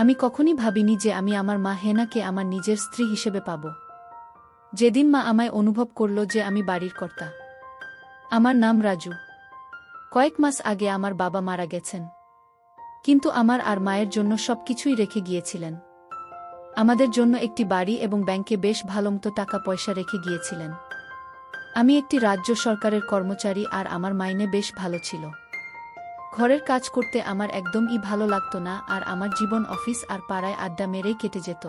আমি কখনই ভাবিনি যে আমি আমার মা হেনাকে আমার নিজের স্ত্রী হিসেবে পাব। যেদিন মা আমায় অনুভব করল যে আমি বাড়ির কর্তা। আমার নাম রাজু। কয়েক মাস আগে আমার বাবা মারা গেছেন, কিন্তু আমার আর মায়ের জন্য সবকিছুই রেখে গিয়েছিলেন। আমাদের জন্য একটি বাড়ি এবং ব্যাংকে বেশ ভালোমতো টাকা পয়সা রেখে গিয়েছিলেন। আমি একটি রাজ্য সরকারের কর্মচারী আর আমার মাইনে বেশ ভালো ছিল। ঘরের কাজ করতে আমার একদমই ভালো লাগতো না, আর আমার জীবন অফিস আর পাড়ায় আড্ডা মেরেই কেটে যেত।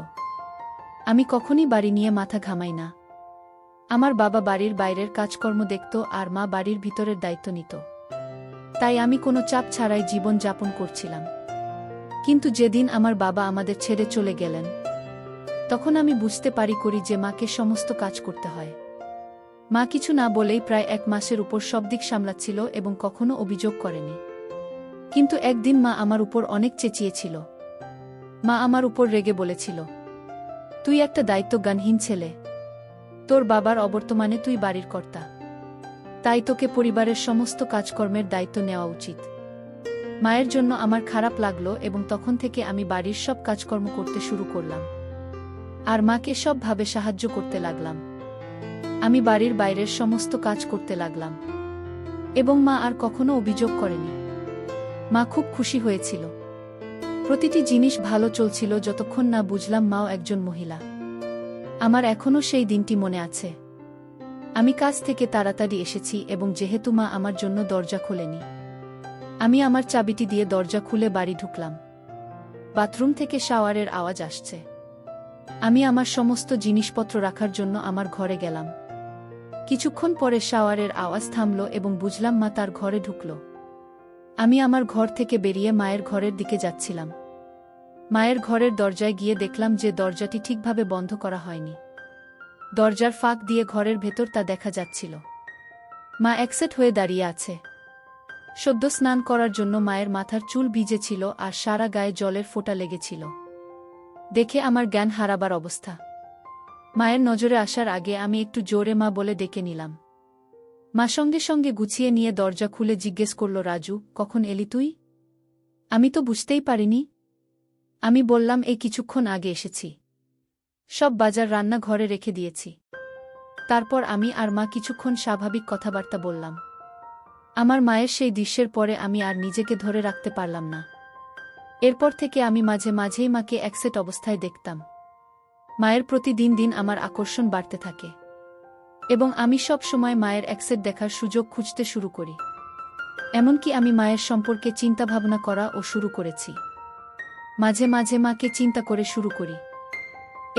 আমি কখনই বাড়ি নিয়ে মাথা ঘামাই না। আমার বাবা বাড়ির বাইরের কাজকর্ম দেখত আর মা বাড়ির ভিতরের দায়িত্ব নিত। তাই আমি কোনো চাপ ছাড়াই জীবন যাপন করছিলাম। কিন্তু যেদিন আমার বাবা আমাদের ছেড়ে চলে গেলেন, তখন আমি বুঝতে পারি যে মাকে সমস্ত কাজ করতে হয়। মা কিছু না বলেই প্রায় 1 মাসের উপর সব দিক সামলাচ্ছিল এবং কখনো অভিযোগ করেনি। কিন্তু একদিন মা আমার উপর অনেক চেঁচিয়েছিল। মা আমার উপর রেগে বলেছিল, তুই একটা দায়িত্বজ্ঞানহীন ছেলে। তোর বাবার অবর্তমানে তুই বাড়ির কর্তা, তাই তোকে পরিবারের সমস্ত কাজকর্মের দায়িত্ব নেওয়া উচিত। মায়ের জন্য আমার খারাপ লাগলো এবং তখন থেকে আমি বাড়ির সব কাজকর্ম করতে শুরু করলাম আর মাকে সবভাবে সাহায্য করতে লাগলাম। আমি বাড়ির বাইরের সমস্ত কাজ করতে লাগলাম এবং মা আর কখনো অভিযোগ করেনি। মা খুব খুশি হয়েছিল। প্রতিটি জিনিস ভালো চলছিল যতক্ষণ না বুঝলাম মাও একজন মহিলা। আমার এখনও সেই দিনটি মনে আছে। আমি কাজ থেকে তাড়াতাড়ি এসেছি এবং যেহেতু মা আমার জন্য দরজা খোলেনি, আমি আমার চাবিটি দিয়ে দরজা খুলে বাড়ি ঢুকলাম। বাথরুম থেকে শাওয়ারের আওয়াজ আসছে। আমি আমার সমস্ত জিনিসপত্র রাখার জন্য আমার ঘরে গেলাম। কিছুক্ষণ পরে শাওয়ারের আওয়াজ থামল এবং বুঝলাম মা তার ঘরে ঢুকল। আমি আমার ঘর থেকে বেরিয়ে মায়ের ঘরের দিকে যাচ্ছিলাম। মায়ের ঘরের দরজায় গিয়ে দেখলাম যে দরজাটি ঠিকভাবে বন্ধ করা হয়নি। দরজার ফাঁক দিয়ে ঘরের ভেতর তা দেখা যাচ্ছিল। মা একসেট হয়ে দাঁড়িয়ে আছে। সদ্য স্নান করার জন্য মায়ের মাথার চুল ভিজেছিল আর সারা গায়ে জলের ফোঁটা লেগেছিল। দেখে আমার জ্ঞান হারাবার অবস্থা। মায়ের নজরে আসার আগে আমি একটু জোরে মা বলে ডেকে নিলাম। মা সঙ্গে সঙ্গে গুছিয়ে নিয়ে দরজা খুলে জিজ্ঞেস করল, রাজু, কখন এলি তুই? আমি তো বুঝতেই পারিনি। আমি বললাম, এই কিছুক্ষণ আগে এসেছি। সব বাজার রান্না ঘরে রেখে দিয়েছি। তারপর আমি আর মা কিছুক্ষণ স্বাভাবিক কথাবার্তা বললাম। আমার মায়ের সেই দৃশ্যের পরে আমি আর নিজেকে ধরে রাখতে পারলাম না। এরপর থেকে আমি মাঝে মাঝেই মাকে একসেট অবস্থায় দেখতাম। মায়ের প্রতি দিন দিন আমার আকর্ষণ বাড়তে থাকে এবং আমি সব সময় মায়ের একসেট দেখার সুযোগ খুঁজতে শুরু করি। এমনকি আমি মায়ের সম্পর্কে চিন্তাভাবনা করা ও শুরু করেছি। মাঝে মাঝে মাকে চিন্তা করে শুরু করি।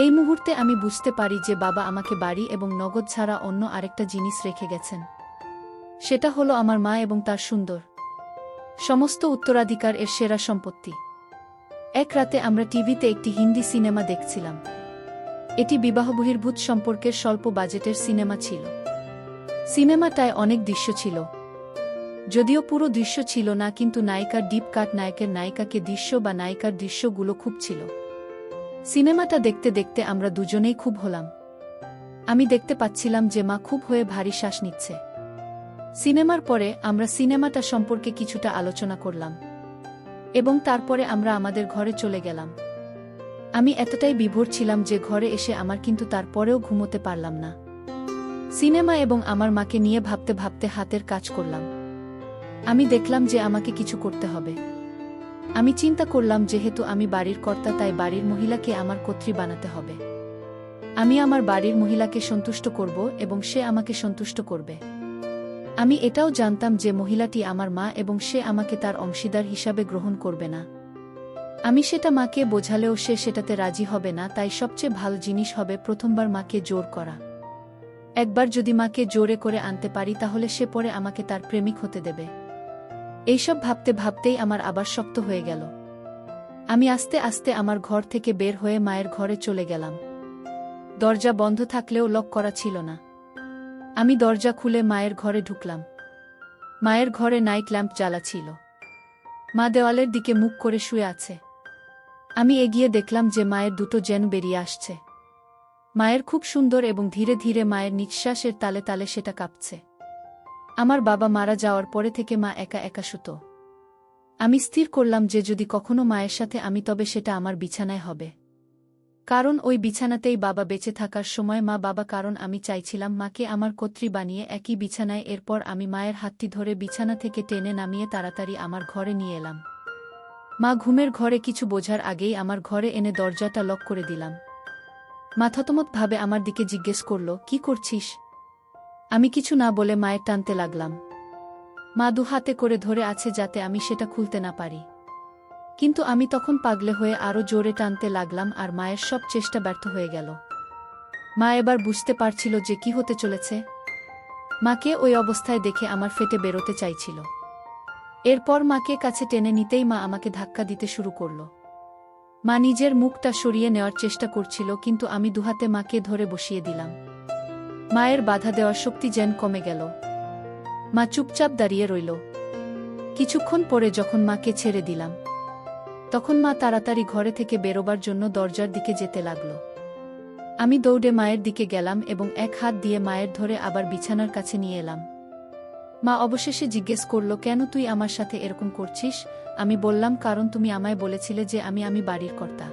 এই মুহূর্তে আমি বুঝতে পারি যে বাবা আমাকে বাড়ি এবং নগদ ছাড়া অন্য আরেকটা জিনিস রেখে গেছেন। সেটা হলো আমার মা এবং তার সুন্দর সমস্ত উত্তরাধিকার এর সেরা সম্পত্তি। এক রাতে আমরা টিভিতে একটি হিন্দি সিনেমা দেখছিলাম। এটি বিবাহবহির্ভূত সম্পর্কের স্বল্প বাজেটের সিনেমা ছিল। সিনেমাটায় অনেক দৃশ্য ছিল, যদিও পুরো দৃশ্য ছিল না, কিন্তু নায়িকার ডিপ কাট, নায়কের নায়িকাকে দৃশ্য বা নায়িকার দৃশ্যগুলো খুব ছিল। সিনেমাটা দেখতে দেখতে আমরা দুজনেই খুব হলাম। আমি দেখতে পাচ্ছিলাম যে মা খুব হয়ে ভারী শ্বাস নিচ্ছে। সিনেমার পরে আমরা সিনেমাটা সম্পর্কে কিছুটা আলোচনা করলাম এবং তারপরে আমরা আমাদের ঘরে চলে গেলাম। আমি এতটাই বিভোর ছিলাম যে ঘরে এসে আমার কিন্তু তারপরেও ঘুমোতে পারলাম না। সিনেমা এবং আমার মাকে নিয়ে ভাবতে ভাবতে হাতের কাজ করলাম। আমি দেখলাম যে আমাকে কিছু করতে হবে। আমি চিন্তা করলাম, যেহেতু আমি বাড়ির কর্তা, তাই বাড়ির মহিলাকে আমার কর্ত্রী বানাতে হবে। আমি আমার বাড়ির মহিলাকে সন্তুষ্ট করব এবং সে আমাকে সন্তুষ্ট করবে। আমি এটাও জানতাম যে মহিলাটি আমার মা এবং সে আমাকে তার অংশীদার হিসাবে গ্রহণ করবে না। আমি সেটা মাকে বোঝালেও সে সেটাতে রাজি হবে না, তাই সবচেয়ে ভালো জিনিস হবে প্রথমবার মাকে জোর করা। একবার যদি মাকে জোরে করে আনতে পারি তাহলে সে পরে আমাকে তার প্রেমিক হতে দেবে। এইসব ভাবতে ভাবতেই আমার আবার শক্ত হয়ে গেল। আমি আস্তে আস্তে আমার ঘর থেকে বের হয়ে মায়ের ঘরে চলে গেলাম। দরজা বন্ধ থাকলেও লক করা ছিল না। আমি দরজা খুলে মায়ের ঘরে ঢুকলাম। মায়ের ঘরে নাইট ল্যাম্প জ্বালা ছিল। মা দেওয়ালের দিকে মুখ করে শুয়ে আছে। আমি এগিয়ে দেখলাম যে মায়ের দুটো জেন বেরিয়ে আসছে। মায়ের খুব সুন্দর এবং ধীরে ধীরে মায়ের নিঃশ্বাসের তালে তালে সেটা কাঁপছে। আমার বাবা মারা যাওয়ার পরে থেকে মা একা একা শুতো। আমি স্থির করলাম যে যদি কখনো মায়ের সাথে আমি তবে সেটা আমার বিছানায় হবে। কারণ ওই বিছানাতেই বাবা বেঁচে থাকার সময় মা বাবা, কারণ আমি চাইছিলাম মাকে আমার কর্ত্রী বানিয়ে একই বিছানায়। এরপর আমি মায়ের হাতটি ধরে বিছানা থেকে টেনে নামিয়ে তাড়াতাড়ি আমার ঘরে নিয়ে এলাম। মা ঘুমের ঘরে কিছু বোঝার আগেই আমার ঘরে এনে দরজাটা লক করে দিলাম। মা থতমতভাবে আমার দিকে জিজ্ঞেস করল, কি করছিস? আমি কিছু না বলে মায়ের টানতে লাগলাম। মা দু হাতে করে ধরে আছে যাতে আমি সেটা খুলতে না পারি। কিন্তু আমি তখন পাগলে হয়ে আরও জোরে টানতে লাগলাম আর মায়ের সব চেষ্টা ব্যর্থ হয়ে গেল। মা এবার বুঝতে পারছিল যে কি হতে চলেছে। মাকে ওই অবস্থায় দেখে আমার ফেটে বেরোতে চাইছিল। এরপর মাকে কাছে টেনে নিতেই মা আমাকে ধাক্কা দিতে শুরু করল। মা নিজের মুখটা সরিয়ে নেওয়ার চেষ্টা করছিল, কিন্তু আমি দুহাতে মাকে ধরে বসিয়ে দিলাম। মায়ের বাধা দেওয়ার শক্তি যেন কমে গেল। মা চুপচাপ দাঁড়িয়ে রইল। কিছুক্ষণ পরে যখন মাকে ছেড়ে দিলাম, তখন মা তাড়াতাড়ি ঘরে থেকে বেরোবার জন্য দরজার দিকে যেতে লাগল। আমি দৌড়ে মায়ের দিকে গেলাম এবং এক হাত দিয়ে মায়ের ধরে আবার বিছানার কাছে নিয়ে এলাম। মা অবশেষে জিজ্ঞেস করল, কেন তুই আমার সাথে এরকম করছিস? আমি বললাম, কারণ তুমি আমায় বলেছিলে যে আমি বাড়ির কর্তা,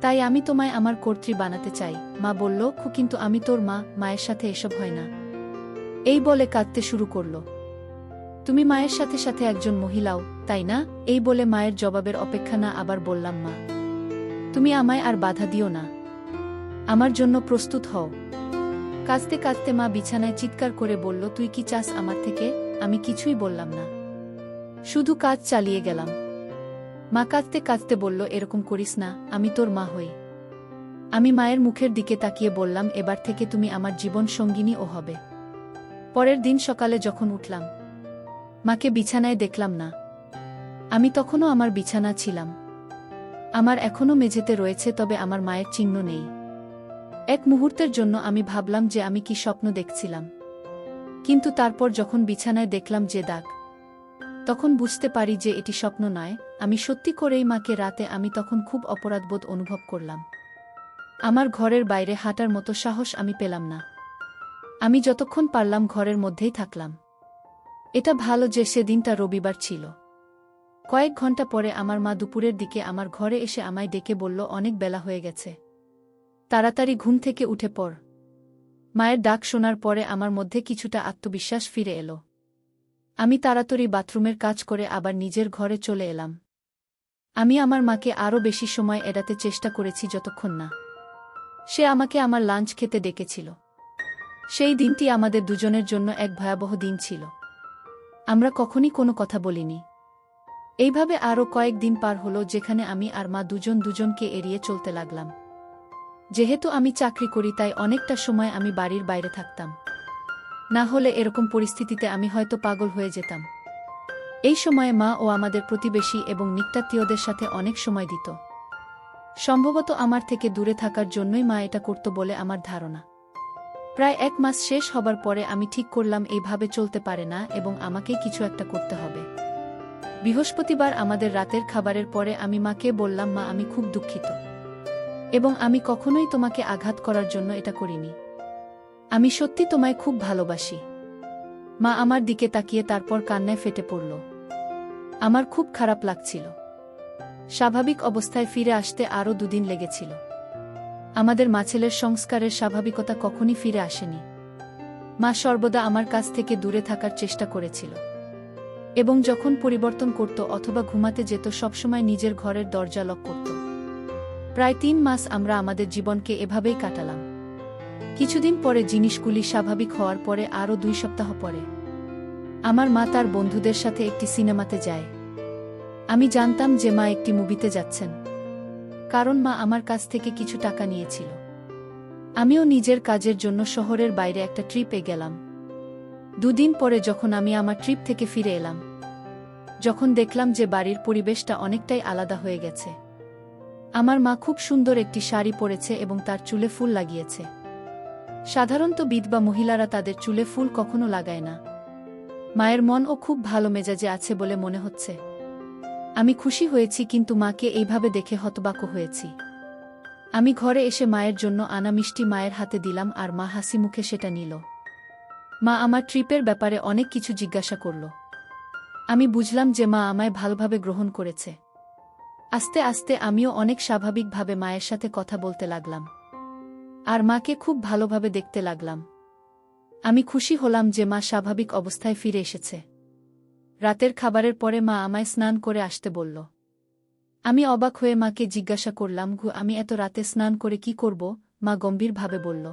তাই আমি তোমায় আমার কর্ত্রী বানাতে চাই। মা বলল, কিন্তু আমি তোর মা, মায়ের সাথে এসব হয় না। এই বলে কাঁদতে শুরু করল। তুমি মায়ের সাথে সাথে একজন মহিলাও, তাই না? এই বলে মায়ের জবাবের অপেক্ষা না আবার বললাম, মা তুমি আমায় আর বাধা দিও না, আমার জন্য প্রস্তুত হও। কাঁদতে কাঁদতে মা বিছানায় চিৎকার করে বলল, তুই কি চাস আমার থেকে? আমি কিছুই বললাম না, শুধু কাজ চালিয়ে গেলাম। মা কাঁদতে কাঁদতে বলল, এরকম করিস না, আমি তোর মা হই। আমি মায়ের মুখের দিকে তাকিয়ে বললাম, এবার থেকে তুমি আমার জীবন সঙ্গিনী ও হবে। পরের দিন সকালে যখন উঠলাম, মাকে বিছানায় দেখলাম না। আমি তখনও আমার বিছানা ছিলাম। আমার এখনও মেঝেতে রয়েছে, তবে আমার মায়ের চিহ্ন নেই। এক মুহূর্তের জন্য আমি ভাবলাম যে আমি কি স্বপ্ন দেখছিলাম, কিন্তু তারপর যখন বিছানায় দেখলাম যে দাগ, তখন বুঝতে পারি যে এটি স্বপ্ন নয়, আমি সত্যি করেই মাকে। রাতে আমি তখন খুব অপরাধবোধ অনুভব করলাম। আমার ঘরের বাইরে হাঁটার মতো সাহস আমি পেলাম না। আমি যতক্ষণ পারলাম ঘরের মধ্যেই থাকলাম। এটা ভালো যে সেদিনটা রবিবার ছিল। কয়েক ঘন্টা পরে আমার মা দুপুরের দিকে আমার ঘরে এসে আমায় ডেকে বলল, অনেক বেলা হয়ে গেছে, তাড়াতাড়ি ঘুম থেকে উঠে পড়। মায়ের ডাক শোনার পরে আমার মধ্যে কিছুটা আত্মবিশ্বাস ফিরে এলো। আমি তাড়াতাড়ি বাথরুমের কাজ করে আবার নিজের ঘরে চলে এলাম। আমি আমার মাকে আরও বেশি সময় এড়াতে চেষ্টা করেছি যতক্ষণ না সে আমাকে আমার লাঞ্চ খেতে ডেকেছিল। সেই দিনটি আমাদের দুজনের জন্য এক ভয়াবহ দিন ছিল। আমরা কখনই কোনো কথা বলিনি। এইভাবে আরও কয়েকদিন পার হলো, যেখানে আমি আর মা দুজন দুজনকে এড়িয়ে চলতে লাগলাম। যেহেতু আমি চাকরি করি, তাই অনেকটা সময় আমি বাড়ির বাইরে থাকতাম। না হলে এরকম পরিস্থিতিতে আমি হয়তো পাগল হয়ে যেতাম। এই সময়ে মা ও আমাদের প্রতিবেশী এবং নিকটাত্মীয়দের সাথে অনেক সময় দিত। সম্ভবত আমার থেকে দূরে থাকার জন্যই মা এটা করত বলে আমার ধারণা। প্রায় 1 মাস শেষ হবার পরে আমি ঠিক করলাম এইভাবে চলতে পারে না এবং আমাকে কিছু একটা করতে হবে। বৃহস্পতিবার আমাদের রাতের খাবারের পরে আমি মাকে বললাম, মা আমি খুব দুঃখিত এবং আমি কখনোই তোমাকে আঘাত করার জন্য এটা করিনি। আমি সত্যি তোমায় খুব ভালোবাসি। মা আমার দিকে তাকিয়ে তারপর কান্নায় ফেটে পড়ল। আমার খুব খারাপ লাগছিল। স্বাভাবিক অবস্থায় ফিরে আসতে আরও 2 দিন লেগেছিল। আমাদের ছেলের সংস্কারের স্বাভাবিকতা কখনই ফিরে আসেনি। মা সর্বদা আমার কাছ থেকে দূরে থাকার চেষ্টা করেছিল এবং যখন পরিবর্তন করত অথবা ঘুমাতে যেত সবসময় নিজের ঘরের দরজা লক করত। প্রায় 3 মাস আমরা আমাদের জীবনকে এভাবেই কাটালাম। কিছুদিন পরে জিনিসগুলি স্বাভাবিক হওয়ার পরে আরও 2 সপ্তাহ পরে আমার মা তার বন্ধুদের সাথে একটি সিনেমাতে যায়। আমি জানতাম যে মা একটি মুভিতে যাচ্ছেন, কারণ মা আমার কাছ থেকে কিছু টাকা নিয়েছিল। আমিও নিজের কাজের জন্য শহরের বাইরে একটা ট্রিপে গেলাম। 2 দিন পরে যখন আমি আমার ট্রিপ থেকে ফিরে এলাম, যখন দেখলাম যে বাড়ির পরিবেশটা অনেকটাই আলাদা হয়ে গেছে। আমার মা খুব সুন্দর একটি শাড়ি পরেছে এবং তার চুলে ফুল লাগিয়েছে। সাধারণত বিধবা মহিলারা তাদের চুলে ফুল কখনো লাগায় না। মায়ের মনও খুব ভালো মেজাজে আছে বলে মনে হচ্ছে। আমি খুশি হয়েছি, কিন্তু মাকে এইভাবে দেখে হতবাক হয়েছি। আমি ঘরে এসে মায়ের জন্য আনা মিষ্টি মায়ের হাতে দিলাম আর মা হাসি মুখে সেটা নিল। মা আমার ট্রিপের ব্যাপারে অনেক কিছু জিজ্ঞাসা করল। আমি বুঝলাম যে মা আমায় ভালোভাবে গ্রহণ করেছে। আস্তে আস্তে আমিও অনেক স্বাভাবিকভাবে মায়ের সাথে কথা বলতে লাগলাম। আর মাকে খুব ভালোভাবে দেখতে লাগলাম। আমি খুশি হলাম যে মা স্বাভাবিক অবস্থায় ফিরে এসেছে। রাতের খাবারের পরে মা আমায় স্নান করে আসতে বলল। আমি অবাক হয়ে মাকে জিজ্ঞাসা করলাম, আমি এত রাতে স্নান করে কি করব? মা গম্ভীরভাবে বলল,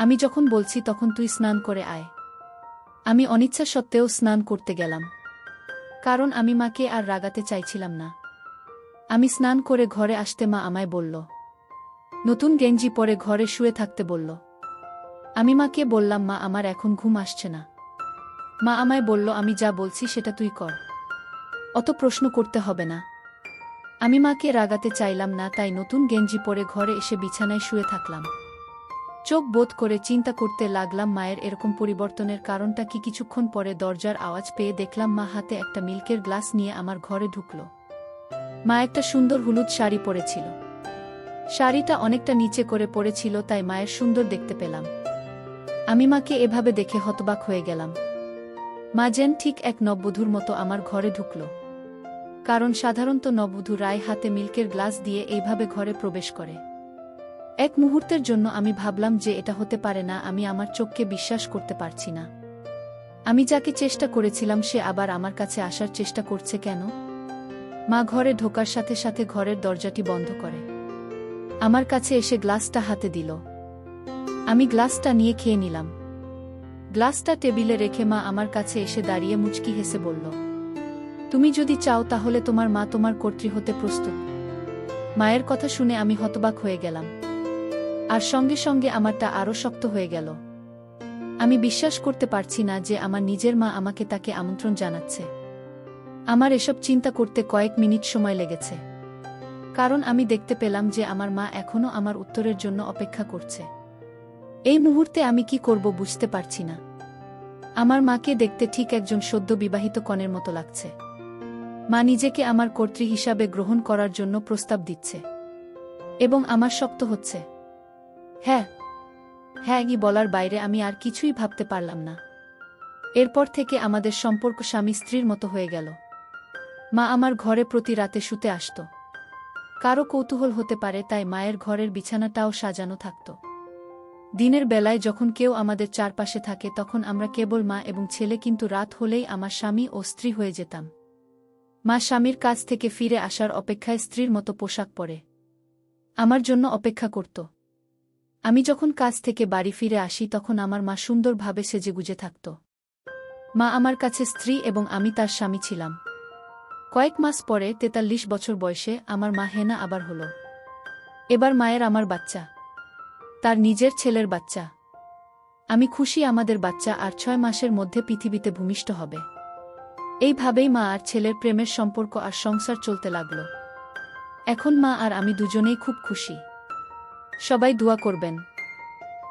আমি যখন বলছি তখন তুই স্নান করে আয়। আমি অনিচ্ছা সত্ত্বেও স্নান করতে গেলাম, কারণ আমি মাকে আর রাগাতে চাইছিলাম না। আমি স্নান করে ঘরে আসতে মা আমায় বলল, নতুন গেঞ্জি পরে ঘরে শুয়ে থাকতে বলল। আমি মাকে বললাম, মা আমার এখন ঘুম আসছে না। মা আমায় বলল, আমি যা বলছি সেটা তুই কর, অত প্রশ্ন করতে হবে না। আমি মাকে রাগাতে চাইলাম না, তাই নতুন গেঞ্জি পরে ঘরে এসে বিছানায় শুয়ে থাকলাম। চোখ বোধ করে চিন্তা করতে লাগলাম মায়ের এরকম পরিবর্তনের কারণটা কি। কিছুক্ষণ পরে দরজার আওয়াজ পেয়ে দেখলাম মা হাতে একটা মিল্কের গ্লাস নিয়ে আমার ঘরে ঢুকল। মা একটা সুন্দর হলুদ শাড়ি পরেছিল। শাড়িটা অনেকটা নিচে করে পরেছিল, তাই মায়ের সুন্দর দেখতে পেলাম। আমি মাকে এভাবে দেখে হতবাক হয়ে গেলাম। মা যেন ঠিক এক নববধূর মতো আমার ঘরে ঢুকল, কারণ সাধারণত নববধূ রায় হাতে মিল্কের গ্লাস দিয়ে এইভাবে ঘরে প্রবেশ করে। এক মুহূর্তের জন্য আমি ভাবলাম যে এটা হতে পারে না। আমি আমার চোখকে বিশ্বাস করতে পারছি না। আমি যাকে চেষ্টা করেছিলাম সে আবার আমার কাছে আসার চেষ্টা করছে কেন? মা ঘরে ঢোকার সাথে সাথে ঘরের দরজাটি বন্ধ করে আমার কাছে এসে গ্লাসটা হাতে দিল। আমি গ্লাসটা নিয়ে খেয়ে নিলাম। গ্লাসটা টেবিলে রেখে মা আমার কাছে এসে দাঁড়িয়ে মুচকি হেসে বলল, তুমি যদি চাও তাহলে তোমার মা তোমার কর্ত্রী হতে প্রস্তুত। মায়ের কথা শুনে আমি হতবাক হয়ে গেলাম, আর সঙ্গে সঙ্গে আমারটা আরও শক্ত হয়ে গেল। আমি বিশ্বাস করতে পারছি না যে আমার নিজের মা আমাকে তাকে আমন্ত্রণ জানাচ্ছে। আমার এসব চিন্তা করতে কয়েক মিনিট সময় লেগেছে, কারণ আমি দেখতে পেলাম যে আমার মা এখনও আমার উত্তরের জন্য অপেক্ষা করছে। এই মুহূর্তে আমি কি করব বুঝতে পারছি না। আমার মাকে দেখতে ঠিক একজন সদ্য বিবাহিত কনের মতো লাগছে। মা নিজেকে আমার কর্ত্রী হিসাবে গ্রহণ করার জন্য প্রস্তাব দিচ্ছে, এবং আমার শক্ত হচ্ছে। হ্যাঁ হ্যাঁ বলার বাইরে আমি আর কিছুই ভাবতে পারলাম না। এরপর থেকে আমাদের সম্পর্ক স্বামী স্ত্রীর মতো হয়ে গেল। মা আমার ঘরে প্রতি রাতে শুতে আসত। কারো কৌতূহল হতে পারে তাই মায়ের ঘরের বিছানাটাও সাজানো থাকত। দিনের বেলায় যখন কেউ আমাদের চারপাশে থাকে তখন আমরা কেবল মা এবং ছেলে, কিন্তু রাত হলেই আমার স্বামী ও স্ত্রী হয়ে যেতাম। মা স্বামীর কাছ থেকে ফিরে আসার অপেক্ষায় স্ত্রীর মতো পোশাক পরে আমার জন্য অপেক্ষা করত। আমি যখন কাজ থেকে বাড়ি ফিরে আসি তখন আমার মা সুন্দরভাবে সেজেগুজে থাকত। মা আমার কাছে স্ত্রী এবং আমি তার স্বামী ছিলাম। কয়েক মাস পরে ৪৩ বছর বয়সে আমার মা হেনা আবার হল। এবার মায়ের আমার বাচ্চা, তার নিজের ছেলের বাচ্চা। আমি খুশি, আমাদের বাচ্চা আর ৬ মাসের মধ্যে পৃথিবীতে ভূমিষ্ঠ হবে। এইভাবেই মা আর ছেলের প্রেমের সম্পর্ক আর সংসার চলতে লাগল। এখন মা আর আমি দুজনেই খুব খুশি। সবাই দোয়া করবেন।